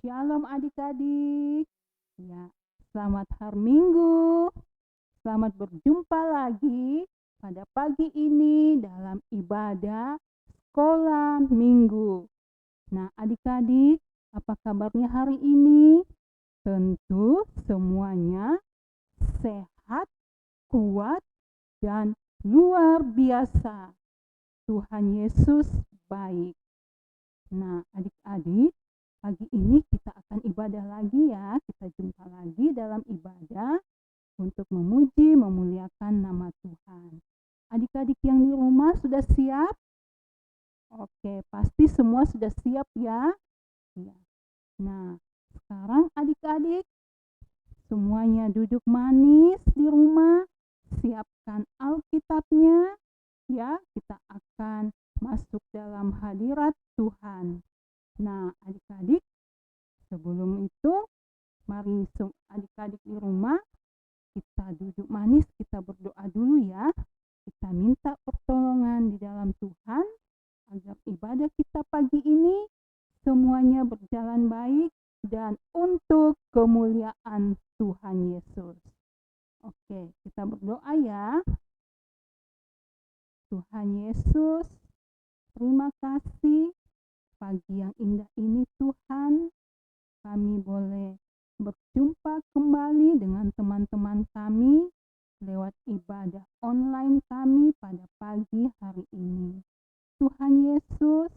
Shalom adik-adik. Ya, selamat hari Minggu. Selamat berjumpa lagi pada pagi ini dalam ibadah sekolah minggu. Nah, adik-adik, apa kabarnya hari ini? Tentu semuanya sehat, kuat, dan luar biasa. Tuhan Yesus baik. Nah, adik-adik, pagi ini kita akan ibadah lagi ya. Kita jumpa lagi dalam ibadah untuk memuji, memuliakan nama Tuhan. Adik-adik yang di rumah sudah siap? Oke, pasti semua sudah siap ya. Ya. Nah, sekarang adik-adik semuanya duduk manis di rumah. Siapkan Alkitabnya. Ya, kita akan masuk dalam hadirat Tuhan. Nah, adik-adik, sebelum itu, mari adik-adik di rumah, kita duduk manis, kita berdoa dulu ya. Kita minta pertolongan di dalam Tuhan, agar ibadah kita pagi ini semuanya berjalan baik dan untuk kemuliaan Tuhan Yesus. Oke, kita berdoa ya. Tuhan Yesus, terima kasih pagi yang indah ini Tuhan, kami boleh berjumpa kembali dengan teman-teman kami lewat ibadah online kami pada pagi hari ini. Tuhan Yesus,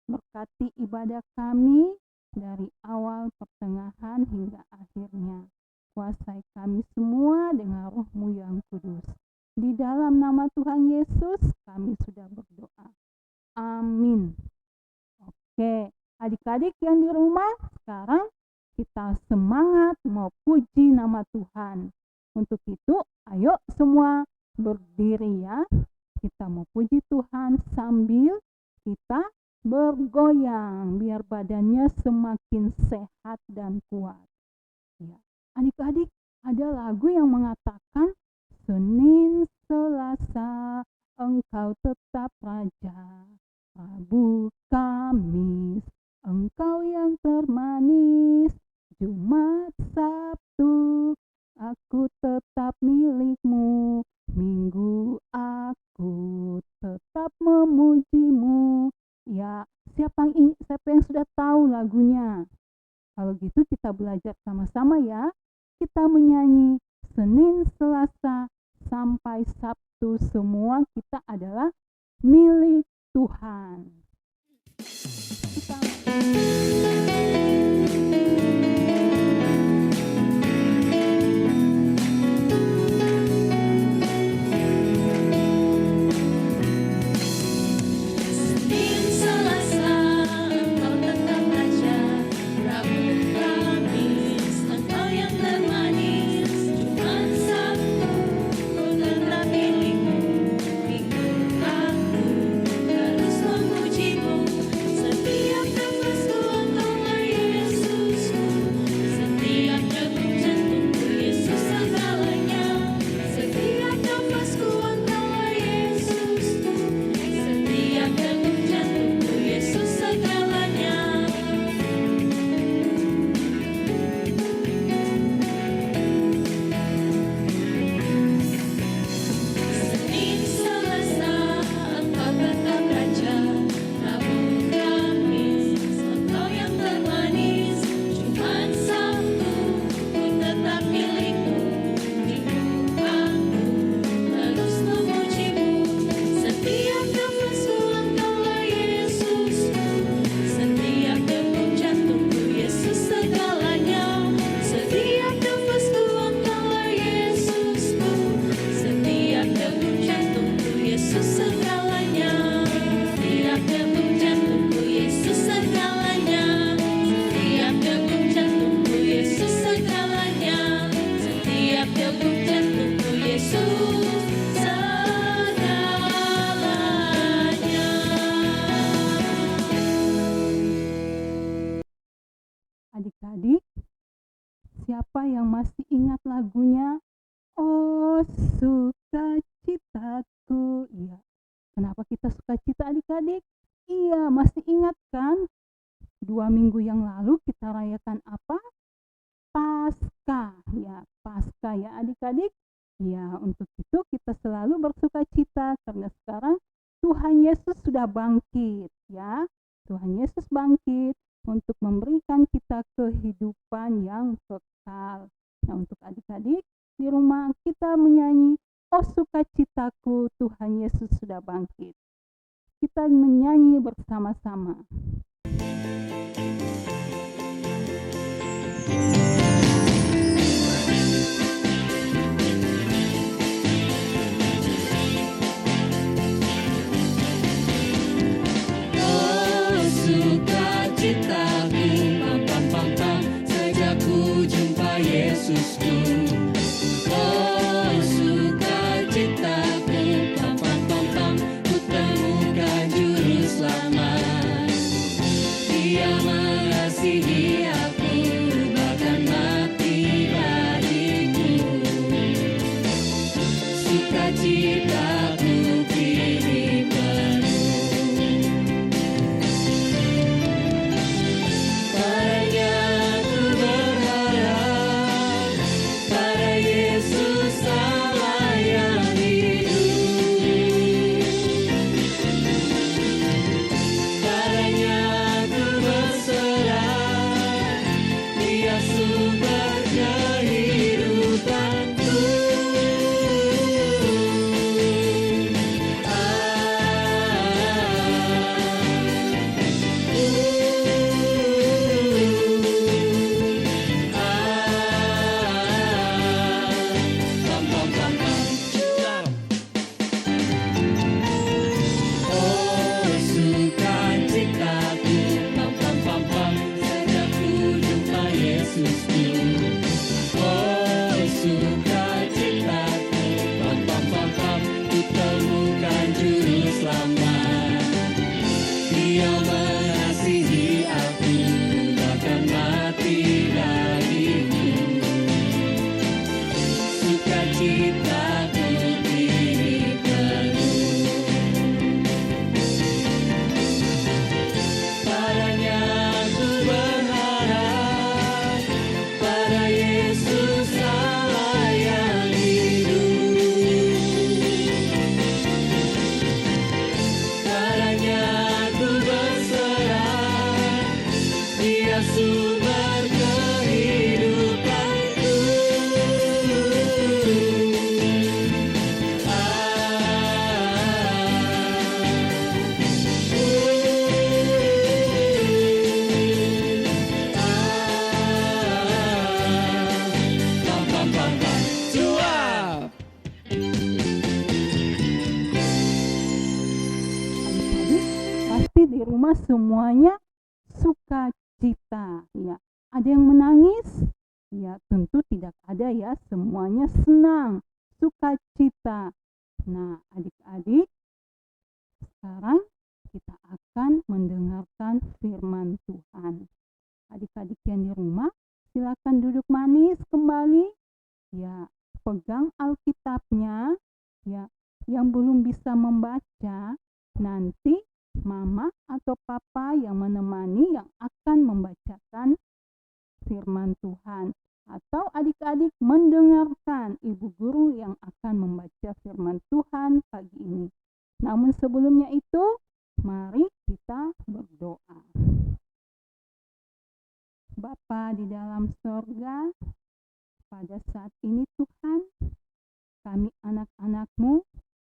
berkati ibadah kami dari awal, pertengahan, hingga akhirnya. Kuasai kami semua dengan Roh-Mu yang kudus. Di dalam nama Tuhan Yesus, kami sudah berdoa. Amin. Oke, adik-adik yang di rumah, sekarang kita semangat mau puji nama Tuhan. Untuk itu, ayo semua berdiri ya. Kita mau puji Tuhan sambil kita bergoyang biar badannya semakin sehat dan kuat. Ya, adik-adik, ada lagu yang mengatakan Senin, Selasa, Engkau tetap Raja. Rabu, Kamis, Engkau yang termanis. Jumat, Sabtu, aku tetap milikmu. Minggu, aku tetap memujimu. Ya, siapa yang sudah tahu lagunya? Kalau gitu kita belajar sama-sama ya. Kita menyanyi Senin, Selasa, sampai Sabtu, semua kita adalah milik Tuhan. Adik-adik, siapa yang masih ingat lagunya? Oh, sukacitaku. Iya. Kenapa kita sukacita adik-adik? Iya, masih ingat kan? 2 minggu yang lalu kita rayakan apa? Paskah, ya, Paskah ya adik-adik. Ya, untuk itu kita selalu bersukacita karena sekarang Tuhan Yesus sudah bangkit, ya. Tuhan Yesus bangkit untuk memberikan kita kehidupan yang kekal. Nah, untuk adik-adik di rumah kita menyanyi, "Oh sukacitaku, Tuhan Yesus sudah bangkit." Kita menyanyi bersama-sama. Yesusku, oh sukacitaku, pam pam pam pam, ku temukan juru selamat. Dia mengasihi aku, bahkan mati bagiku. Sukacitaku kini penuh. Padanya ku berharap, pada Yesus Allah yang hidup. Padanya ku berserah, Dia sumber kehidupanku. Pam pam pam pam, oh sukacitaku, pam pam pam pam, sejak ku jumpa Yesusku. Oh sukacitaku, pam pam pam pam, ku temukan juru selamat. Dia mengasihi aku, bahkan mati bagiku. Sukacitaku kini penuh. Padanya ku berharap, pada Yesus Allah yang hidup. Padanya ku berserah, Dia sumber kehidupanku. Pam pam pam pam, suap. Adik-adik pasti di rumah semuanya sukacita, ya. Ada yang menangis? Ya, tentu tidak ada ya, semuanya senang, sukacita. Nah, adik-adik, sekarang kita akan mendengarkan firman Tuhan. Adik-adik yang di rumah, silakan duduk manis kembali. Ya, pegang Alkitabnya. Ya, yang belum bisa membaca, nanti mama atau papa yang menemani yang akan membacakan firman Tuhan. Atau adik-adik mendengarkan ibu guru yang akan membaca firman Tuhan pagi ini. Namun sebelumnya itu, mari kita berdoa. Bapa di dalam sorga, pada saat ini Tuhan, kami anak-anak-Mu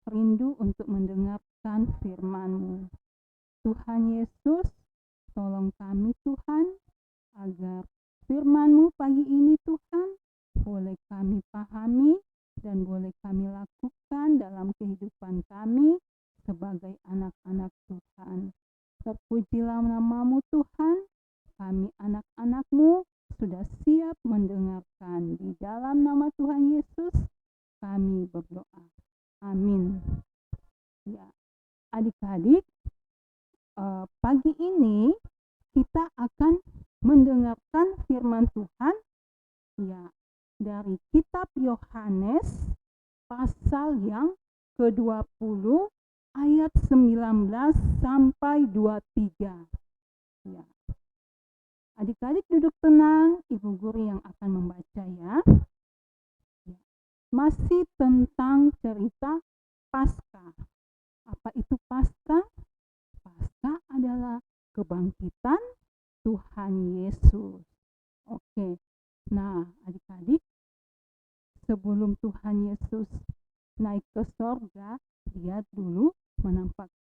rindu untuk mendengarkan firman-Mu. Tuhan Yesus, tolong kami Tuhan, agar firman-Mu pagi ini Tuhan, boleh kami pahami dan boleh kami lakukan dalam kehidupan kami sebagai anak-anak Tuhan. Terpujilah nama-Mu Tuhan, kami anak-anak-Mu sudah siap mendengarkan. Di dalam nama Tuhan Yesus, kami berdoa. Amin. Ya, adik-adik, pagi ini kita akan mendengarkan firman Tuhan, ya, dari kitab Yohanes pasal yang ke-20 ayat 19 sampai 23. Ya. Adik-adik duduk tenang, Ibu Guru yang akan membaca ya. Masih tentang cerita Paskah. Apa itu Paskah? Paskah adalah kebangkitan Tuhan Yesus. Oke. Nah, adik-adik, sebelum Tuhan Yesus naik ke sorga, dia dulu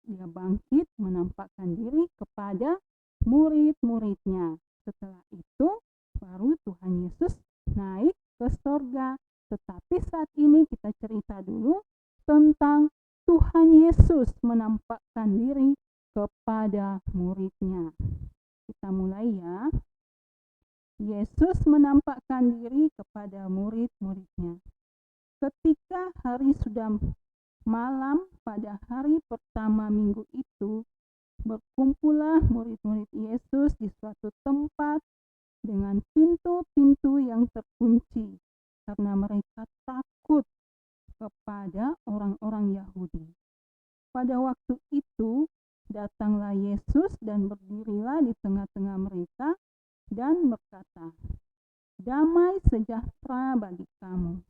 dia bangkit menampakkan diri kepada murid-muridnya. Setelah itu baru Tuhan Yesus naik ke sorga. Tetapi saat ini kita cerita dulu tentang Tuhan Yesus menampakkan diri kepada muridnya. Kita mulai ya. Yesus menampakkan diri kepada murid-muridnya. Ketika hari sudah malam pada hari pertama minggu itu, berkumpullah murid-murid Yesus di suatu tempat dengan pintu-pintu yang terkunci karena mereka takut kepada orang-orang Yahudi. Pada waktu itu, datanglah Yesus dan berdirilah di tengah-tengah mereka dan berkata, "Damai sejahtera bagi kamu."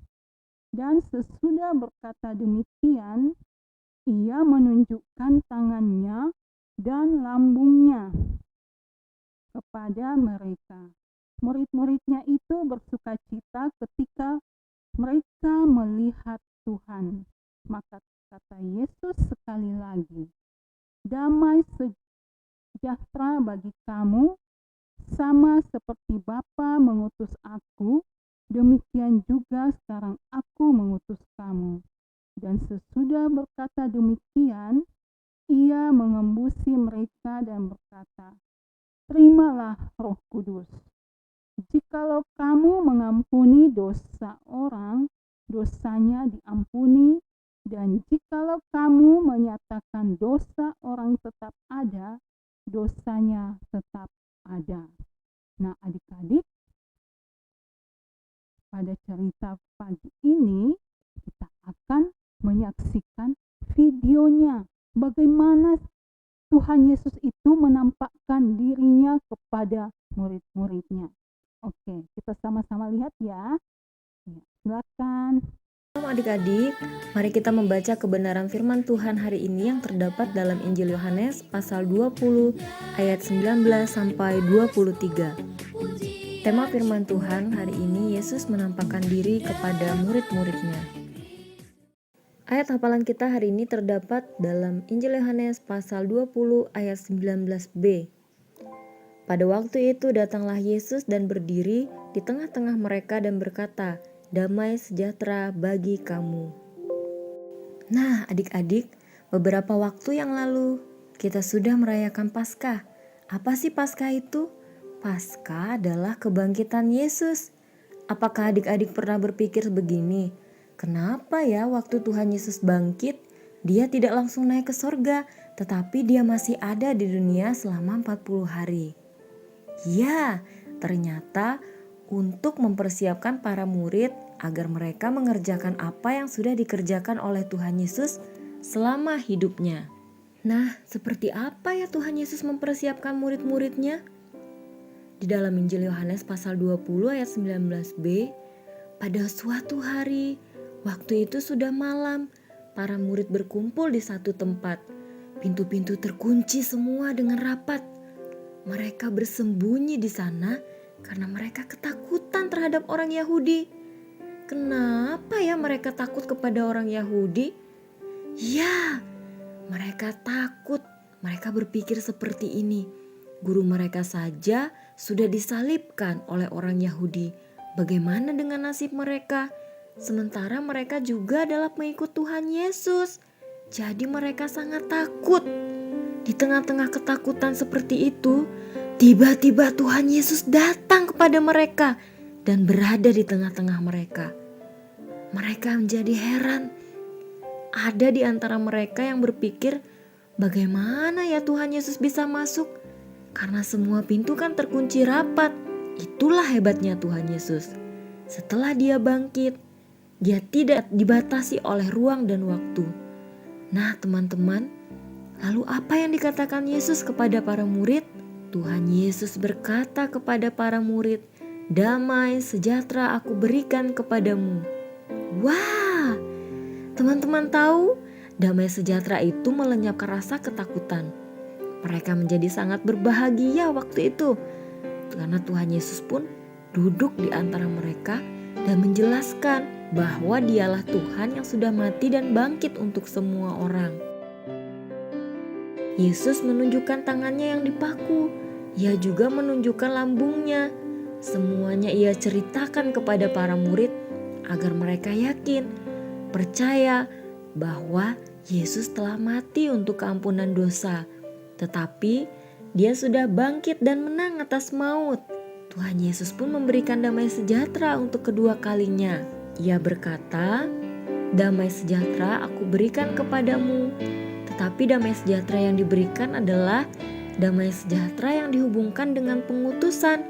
Dan sesudah berkata demikian, ia menunjukkan tangannya dan lambungnya kepada mereka. Murid-muridnya itu bersukacita ketika mereka melihat Tuhan. Maka kata Yesus sekali lagi, "Damai sejahtera bagi kamu, sama seperti Bapa mengutus aku, demikian juga sekarang aku mengutus kamu." Dan sesudah berkata demikian, ia mengembusi mereka dan berkata, "Terimalah Roh Kudus. Jikalau kamu mengampuni dosa orang, dosanya diampuni, dan jikalau kamu menyatakan dosa orang tetap ada, dosanya tetap ada." Nah, adik-adik, pada cerita pagi ini kita akan menyaksikan videonya. Bagaimana Tuhan Yesus itu menampakkan dirinya kepada murid-muridnya. Oke, kita sama-sama lihat ya. Silakan. Shalom adik-adik, mari kita membaca kebenaran firman Tuhan hari ini yang terdapat dalam Injil Yohanes pasal 20 ayat 19 sampai 23. Tema firman Tuhan hari ini, Yesus menampakkan diri kepada murid-muridnya. Ayat hafalan kita hari ini terdapat dalam Injil Yohanes pasal 20 ayat 19b. Pada waktu itu datanglah Yesus dan berdiri di tengah-tengah mereka dan berkata, "Damai sejahtera bagi kamu." Nah, adik-adik, beberapa waktu yang lalu kita sudah merayakan Paskah. Apa sih Paskah itu? Paskah adalah kebangkitan Yesus. Apakah adik-adik pernah berpikir begini? Kenapa ya waktu Tuhan Yesus bangkit, dia tidak langsung naik ke sorga, tetapi dia masih ada di dunia selama 40 hari? Ya, ternyata untuk mempersiapkan para murid agar mereka mengerjakan apa yang sudah dikerjakan oleh Tuhan Yesus selama hidupnya. Nah, seperti apa ya Tuhan Yesus mempersiapkan murid-muridnya? Di dalam Injil Yohanes pasal 20 ayat 19b, pada suatu hari, waktu itu sudah malam, para murid berkumpul di satu tempat. Pintu-pintu terkunci semua dengan rapat. Mereka bersembunyi di sana karena mereka ketakutan terhadap orang Yahudi. Kenapa ya mereka takut kepada orang Yahudi? Ya, mereka takut. Mereka berpikir seperti ini. Guru mereka saja sudah disalibkan oleh orang Yahudi. Bagaimana dengan nasib mereka? Sementara mereka juga adalah pengikut Tuhan Yesus. Jadi mereka sangat takut. Di tengah-tengah ketakutan seperti itu, tiba-tiba Tuhan Yesus datang kepada mereka dan berada di tengah-tengah mereka. Mereka menjadi heran. Ada di antara mereka yang berpikir, bagaimana ya Tuhan Yesus bisa masuk? Karena semua pintu kan terkunci rapat. Itulah hebatnya Tuhan Yesus. Setelah dia bangkit, dia tidak dibatasi oleh ruang dan waktu. Nah teman-teman, lalu apa yang dikatakan Yesus kepada para murid? Tuhan Yesus berkata kepada para murid, "Damai sejahtera aku berikan kepadamu." Wah, teman-teman tahu, damai sejahtera itu melenyapkan rasa ketakutan. Mereka menjadi sangat berbahagia waktu itu, karena Tuhan Yesus pun duduk di antara mereka dan menjelaskan bahwa Dialah Tuhan yang sudah mati dan bangkit untuk semua orang. Yesus menunjukkan tangannya yang dipaku. Ia juga menunjukkan lambungnya. Semuanya Ia ceritakan kepada para murid agar mereka yakin, percaya bahwa Yesus telah mati untuk keampunan dosa. Tetapi Dia sudah bangkit dan menang atas maut. Tuhan Yesus pun memberikan damai sejahtera untuk kedua kalinya. Ia berkata, "Damai sejahtera aku berikan kepadamu." Tetapi damai sejahtera yang diberikan adalah damai sejahtera yang dihubungkan dengan pengutusan.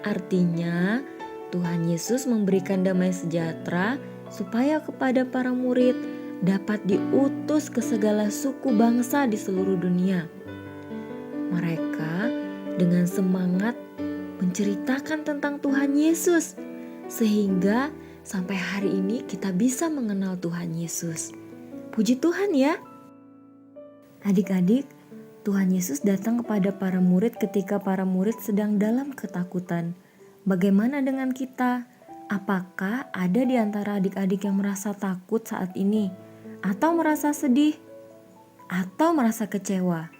Artinya, Tuhan Yesus memberikan damai sejahtera supaya kepada para murid dapat diutus ke segala suku bangsa di seluruh dunia. Mereka dengan semangat menceritakan tentang Tuhan Yesus, sehingga sampai hari ini kita bisa mengenal Tuhan Yesus. Puji Tuhan ya. Adik-adik, Tuhan Yesus datang kepada para murid ketika para murid sedang dalam ketakutan. Bagaimana dengan kita? Apakah ada di antara adik-adik yang merasa takut saat ini? Atau merasa sedih? Atau merasa kecewa?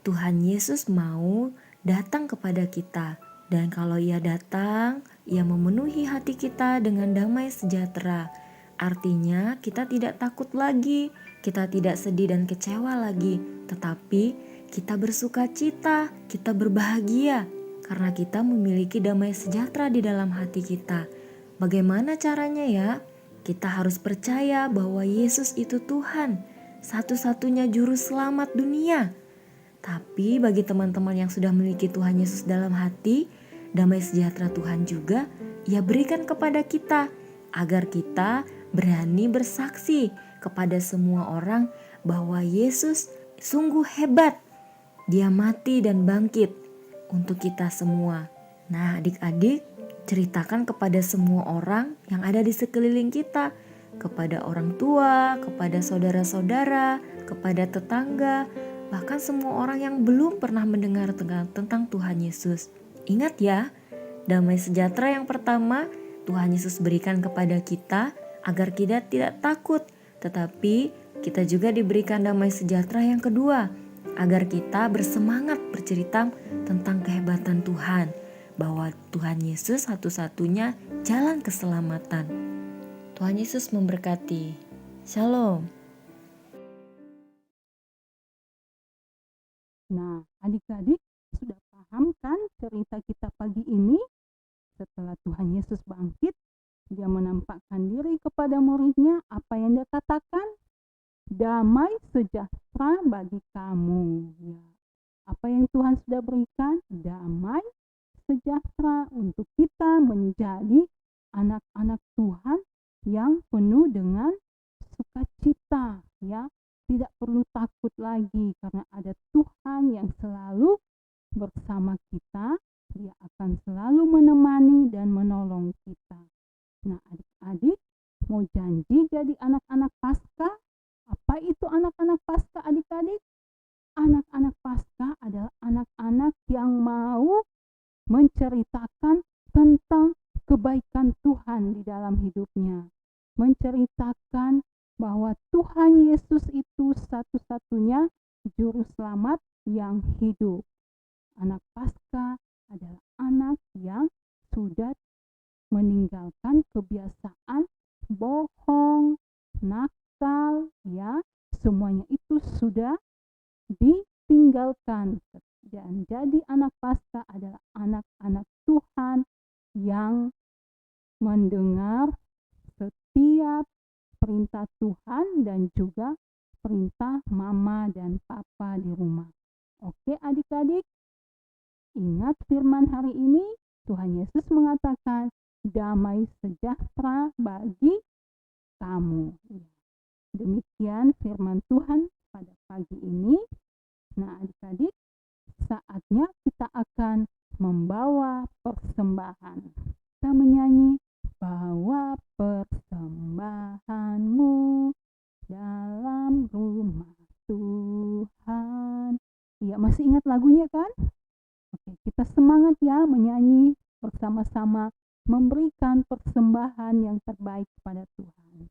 Tuhan Yesus mau datang kepada kita. Dan kalau Ia datang, Ia memenuhi hati kita dengan damai sejahtera. Artinya kita tidak takut lagi, kita tidak sedih dan kecewa lagi, tetapi kita bersuka cita, kita berbahagia karena kita memiliki damai sejahtera di dalam hati kita. Bagaimana caranya ya? Kita harus percaya bahwa Yesus itu Tuhan, satu-satunya juru selamat dunia. Tapi bagi teman-teman yang sudah memiliki Tuhan Yesus dalam hati, damai sejahtera Tuhan juga Ia berikan kepada kita, agar kita berani bersaksi kepada semua orang bahwa Yesus sungguh hebat. Dia mati dan bangkit untuk kita semua. Nah, adik-adik, ceritakan kepada semua orang yang ada di sekeliling kita, kepada orang tua, kepada saudara-saudara, kepada tetangga, bahkan semua orang yang belum pernah mendengar tentang Tuhan Yesus. Ingat ya, damai sejahtera yang pertama Tuhan Yesus berikan kepada kita agar kita tidak takut, tetapi kita juga diberikan damai sejahtera yang kedua, agar kita bersemangat bercerita tentang kehebatan Tuhan, bahwa Tuhan Yesus satu-satunya jalan keselamatan. Tuhan Yesus memberkati. Shalom. Nah, adik-adik sudah paham kan cerita kita pagi ini? Setelah Tuhan Yesus bangkit, Dia menampakkan diri kepada muridnya. Apa yang Dia katakan? Damai sejahtera bagi kamu. Ya. Apa yang Tuhan sudah berikan? Damai sejahtera untuk kita menjadi anak-anak Tuhan yang penuh dengan sukacita, ya. Tidak perlu takut lagi karena ada Tuhan yang selalu bersama kita. Dia akan selalu menemani dan menolong kita. Nah, adik-adik mau janji jadi anak-anak Paskah? Apa itu anak-anak Paskah, adik-adik? Anak-anak Paskah adalah anak-anak yang mau menceritakan tentang kebaikan Tuhan di dalam hidupnya. Menceritakan bahwa Tuhan Yesus itu satu-satunya juru selamat yang hidup. Anak Paskah adalah anak yang sudah meninggalkan kebiasaan bohong, nakal, ya, semuanya itu sudah ditinggalkan. Dan jadi anak Paskah adalah anak-anak Tuhan yang mendengar setiap perintah Tuhan dan juga perintah mama dan papa di rumah. Oke adik-adik, ingat firman hari ini, Tuhan Yesus mengatakan damai sejahtera bagi kamu. Demikian firman Tuhan pada pagi ini. Nah adik-adik, saatnya kita akan membawa persembahan. Kita menyanyi, bawa persembahanmu dalam rumah Tuhan. Ya, masih ingat lagunya kan? Oke, kita semangat ya menyanyi bersama-sama, memberikan persembahan yang terbaik kepada Tuhan.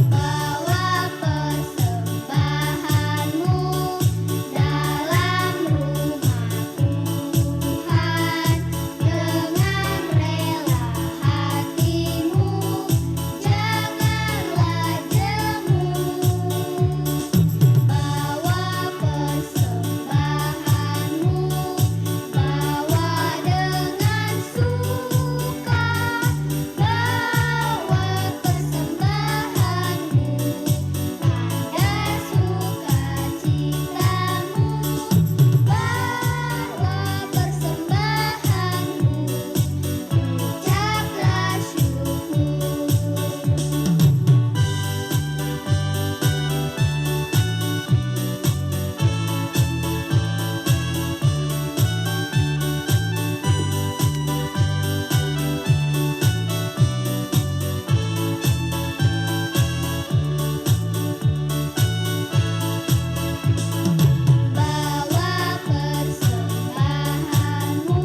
Bawa persembahanmu dalam rumah Tuhan dengan rela hatimu, janganlah jemu. Bawa persembahanmu, bawa dengan suka, bawa persembahanmu, tanda sukacitamu, bawa persembahanmu, ucaplah syukur. Bawa persembahanmu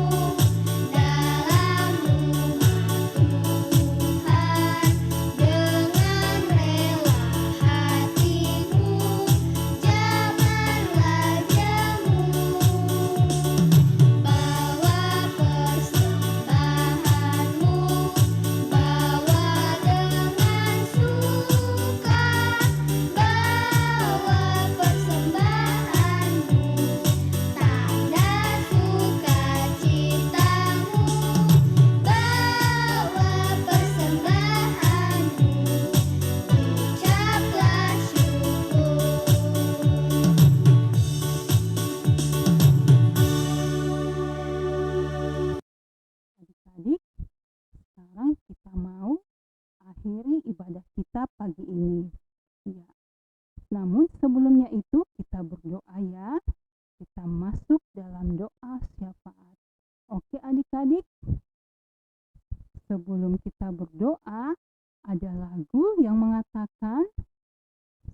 dalam rumah Tuhan dengan rela hatimu, janganlah jemu. Bawa persembahanmu, bawa dengan suka, bawa persembahanmu, tanda sukacitamu, bawa persembahanmu, ucaplah syukur. Adik-adik, sekarang kita mau akhiri ibadah kita pagi ini. Ya. Namun sebelumnya itu kita berdoa ya. Kita masuk dalam doa syafaat. Oke adik-adik. Sebelum kita berdoa, ada lagu yang mengatakan,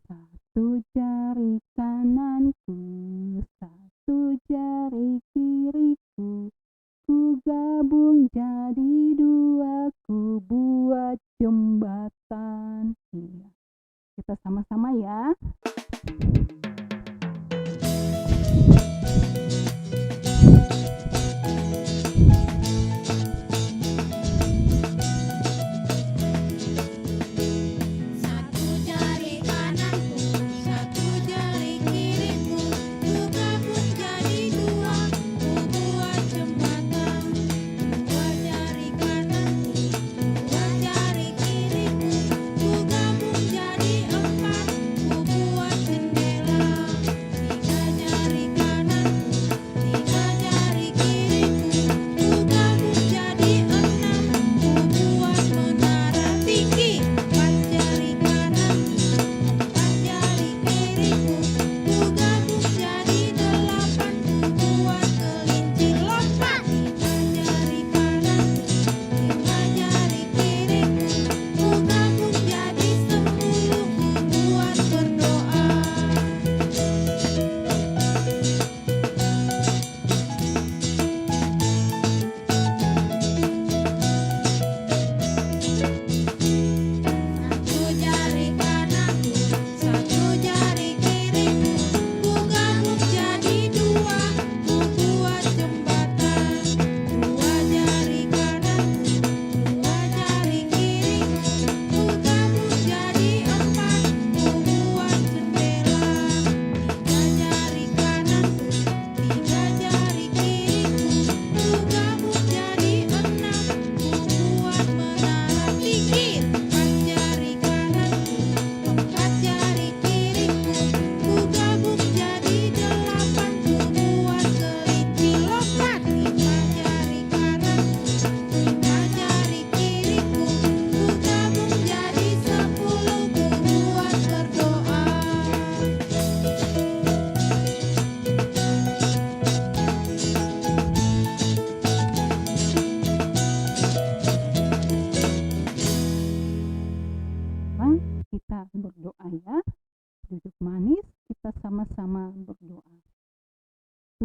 satu jari kananku, satu jari kiriku, ku gabung jadi dua, ku buat jembatan. Iya. Kita sama-sama ya. Satu jari kananku, satu jari kiriku, ku gabung jadi dua, ku buat jembatan. Dua jari kananku, dua jari kiriku, ku gabung jadi empat, ku buat jendela.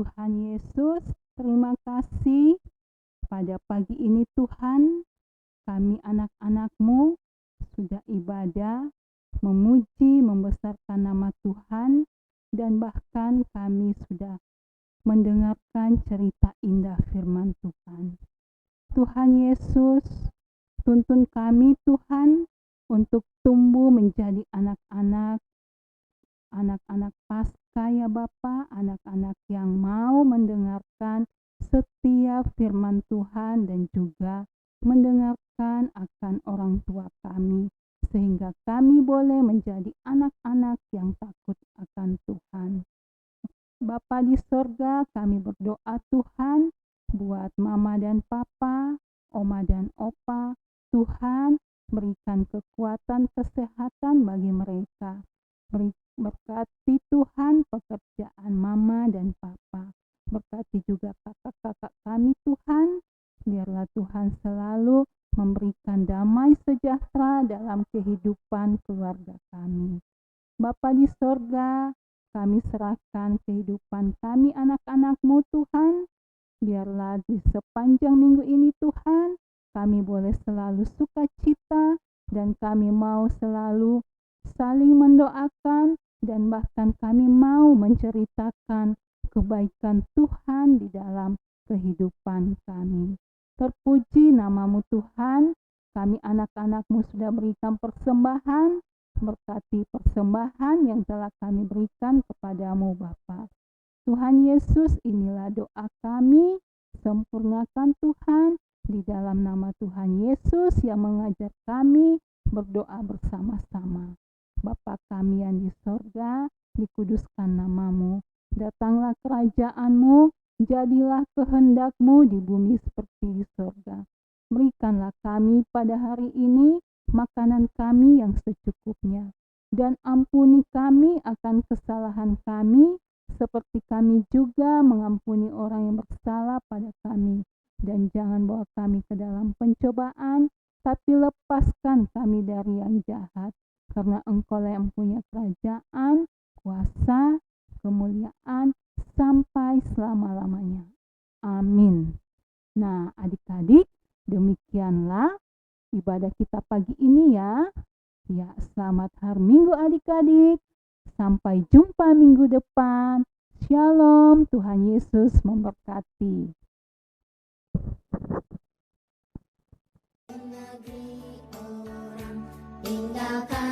Tuhan Yesus, terima kasih pada pagi ini Tuhan, kami anak-anak-Mu sudah ibadah, memuji, membesarkan nama Tuhan, dan bahkan kami sudah mendengarkan cerita indah firman Tuhan. Tuhan Yesus, tuntun kami Tuhan untuk tumbuh menjadi anak-anak Paskah ya Bapa, anak-anak yang mau mendengarkan setiap firman Tuhan dan juga mendengarkan akan orang tua kami, sehingga kami boleh menjadi anak-anak yang takut akan Tuhan. Bapa di sorga, kami berdoa Tuhan buat mama dan papa, oma dan opa. Tuhan berikan kekuatan kesehatan bagi mereka. Berkati Tuhan pekerjaan mama dan papa. Berkati juga kakak-kakak kami Tuhan. Biarlah Tuhan selalu memberikan damai sejahtera dalam kehidupan keluarga kami. Bapa di sorga, kami serahkan kehidupan kami anak-anak-Mu Tuhan. Biarlah di sepanjang minggu ini Tuhan, kami boleh selalu sukacita dan kami mau selalu saling mendoakan dan bahkan kami mau menceritakan kebaikan Tuhan di dalam kehidupan kami. Terpuji nama-Mu Tuhan, kami anak-anak-Mu sudah berikan persembahan, berkati persembahan yang telah kami berikan kepadamu Bapa. Tuhan Yesus, inilah doa kami, sempurnakan Tuhan di dalam nama Tuhan Yesus yang mengajar kami berdoa bersama-sama. Bapa kami yang di sorga, dikuduskan nama-Mu. Datanglah kerajaan-Mu, jadilah kehendak-Mu di bumi seperti di sorga. Berikanlah kami pada hari ini makanan kami yang secukupnya. Dan ampuni kami akan kesalahan kami, seperti kami juga mengampuni orang yang bersalah pada kami. Dan jangan bawa kami ke dalam pencobaan, tapi lepaskan kami dari yang jahat. Karena Engkau-lah yang punya kerajaan, kuasa, kemuliaan, sampai selama-lamanya. Amin. Nah, adik-adik, demikianlah ibadah kita pagi ini ya. Ya, selamat hari Minggu adik-adik. Sampai jumpa minggu depan. Shalom, Tuhan Yesus memberkati. Negeri orang tinggalkan